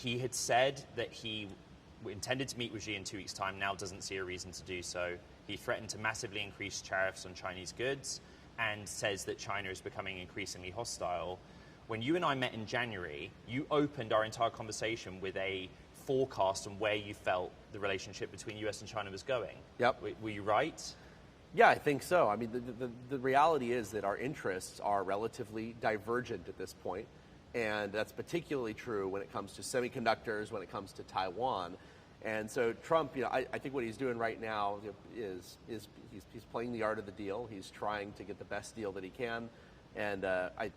He had said that he intended to meet with Xi in 2 weeks' time, now doesn't see a reason to do so. He threatened to massively increase tariffs on Chinese goods and says that China is becoming increasingly hostile. When you and I met in January, you opened our entire conversation with a forecast on where you felt the relationship between US and China was going. Yep. Were you right? Yeah, I think so. I mean, the reality is that our interests are relatively divergent at this point, and that's particularly true when it comes to semiconductors, when it comes to Taiwan. And so Trump, I think what he's doing right now is he's playing the art of the deal. He's trying to get the best deal that he can, and I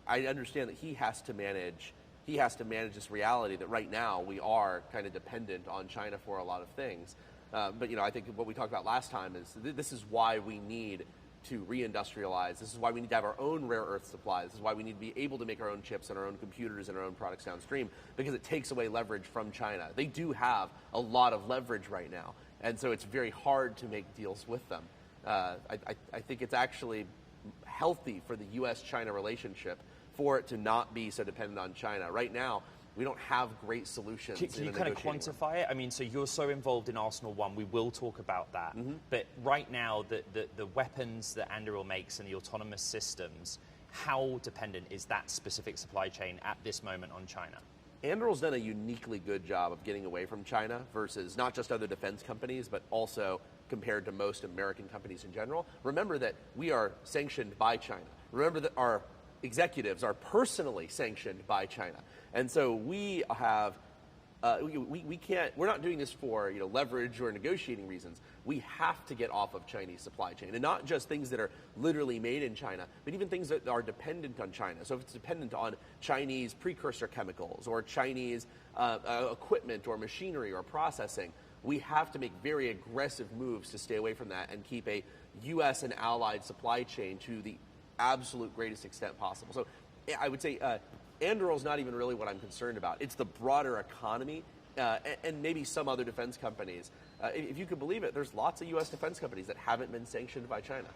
understand that he has to manage this reality that right now we are kind of dependent on China for a lot of things. But I think what we talked about last time is this is why we need to reindustrialize. This is why we need to have our own rare earth supplies. This is why we need to be able to make our own chips and our own computers and our own products downstream, because it takes away leverage from China. They do have a lot of leverage right now, and so it's very hard to make deals with them. I think it's actually healthy for the U.S.-China relationship for it to not be so dependent on China. Right now, we don't have great solutions. Can you kind of quantify it? I mean, so you're so involved in Arsenal 1, we will talk about that. Mm-hmm. But right now, the weapons that Anduril makes and the autonomous systems, how dependent is that specific supply chain at this moment on China? Anduril's done a uniquely good job of getting away from China versus not just other defense companies, but also compared to most American companies in general. Remember that we are sanctioned by China. Remember that our executives are personally sanctioned by China. And so we have, we're not doing this for leverage or negotiating reasons. We have to get off of Chinese supply chain, and not just things that are literally made in China, but even things that are dependent on China. So if it's dependent on Chinese precursor chemicals or Chinese equipment or machinery or processing, we have to make very aggressive moves to stay away from that and keep a U.S. and allied supply chain to the absolute greatest extent possible. So I would say Anduril's not even really what I'm concerned about. It's the broader economy and maybe some other defense companies. If you could believe it, there's lots of U.S. defense companies that haven't been sanctioned by China.